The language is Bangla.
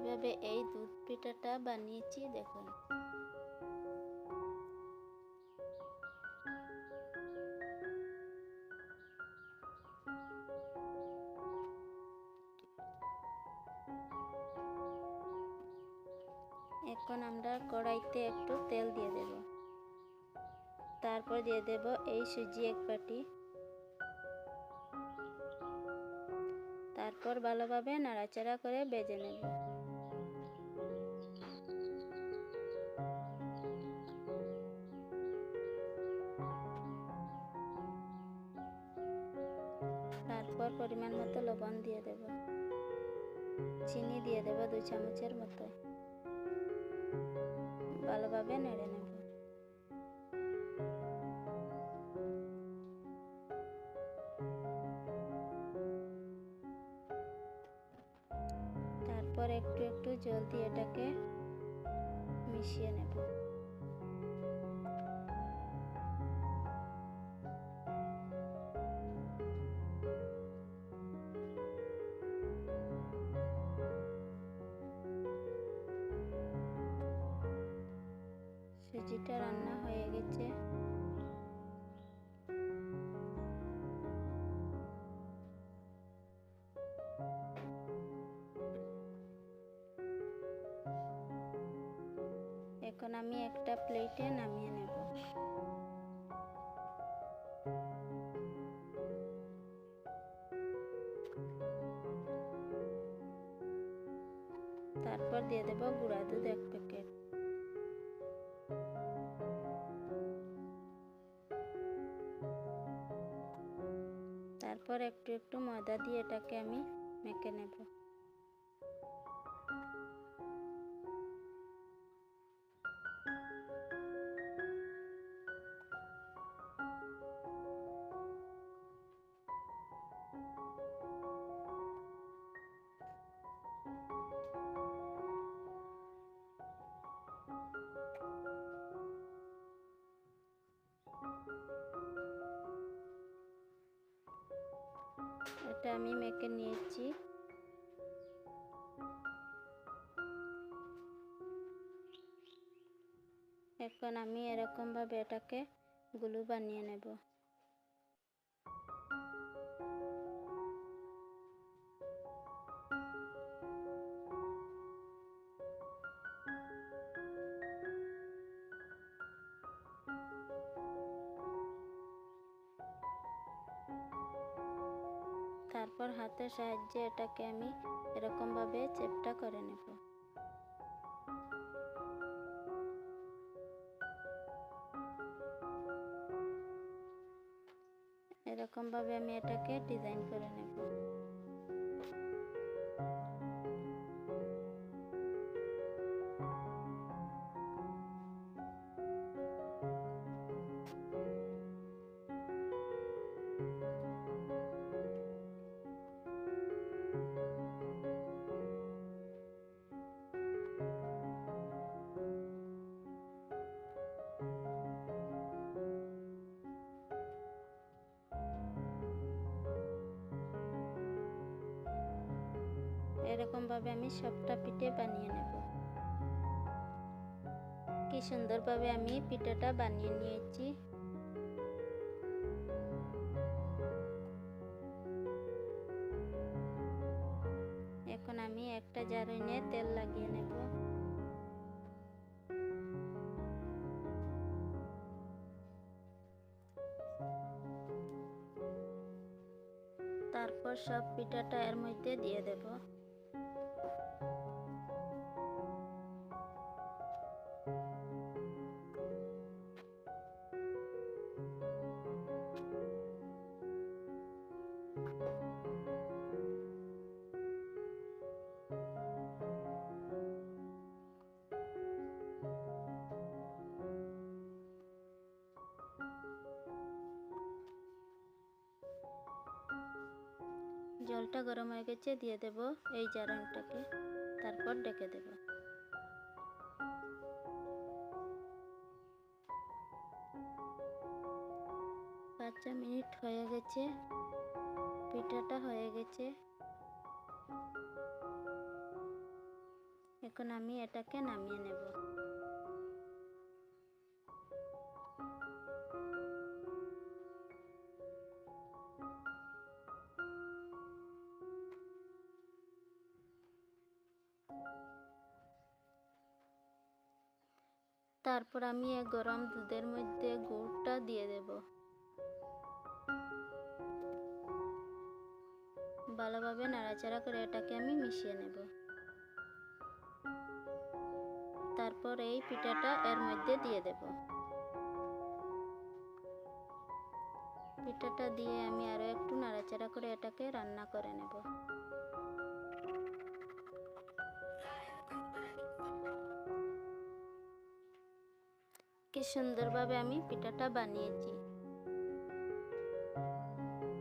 কিভাবে এই দুধ পিঠাটা বানিয়েছি দেখুন। এখন আমরা কড়াইতে একটু তেল দিয়ে দেব, তারপর দিয়ে দেব এই সুজি এক বাটি, তারপর ভালোভাবে নাড়াচাড়া করে ভেজে নেব। তারপর পরিমাণ মতো লবণ দিয়ে দেব, চিনি দিয়ে দেব 2 চামচের মতো, ভালোভাবে নেড়ে নেব। তারপর একটু একটু জল দিয়ে এটাকে মিশিয়ে নেব। সুজিটা রান্না হয়ে গেছে। এখন আমি একটা প্লেটে নামিয়ে নেব। তারপর দিয়ে দেব গুঁড়া দুধ 1 প্যাকেট। তারপর একটু একটু ময়দা দিয়ে এটাকে আমি মেখে নেব। এটা আমি মেখে নিয়েছি। এখন আমি এরকম ভাবে এটাকে গুলু বানিয়ে নেব। তারপর হাতের সাহায্যে এটাকে আমি এরকম ভাবে চেপটা করে নেব। এরকম ভাবে আমি এটাকে ডিজাইন করে নেব। এরকম ভাবে আমি সবটা পিঠে বানিয়ে নেব। কি সুন্দরভাবে আমি পিঠাটা বানিয়ে নিয়েছি। এখন আমি একটা জারুনে তেল লাগিয়ে নেব। তারপর সব পিঠাটা এর মধ্যে দিয়ে দেব। জলটা গরম হয়ে গেছে, দিয়ে দেব এই জারনটাকে, তারপর ঢেকে দেব। 5 মিনিট হয়ে গেছে, পিঠাটা হয়ে গেছে। এখন আমি এটাকে নামিয়ে নেব। তারপর আমি এই গরম দুধের মধ্যে গুড়টা দিয়ে দেব। ভালোভাবে নাড়াচাড়া করে এটাকে আমি মিশিয়ে নেব। তারপর এই পিঠাটা এর মধ্যে দিয়ে দেব। পিঠাটা দিয়ে আমি আরও একটু নাড়াচাড়া করে এটাকে রান্না করে নেব। কি সুন্দরভাবে আমি পিঠাটা বানিয়েছি।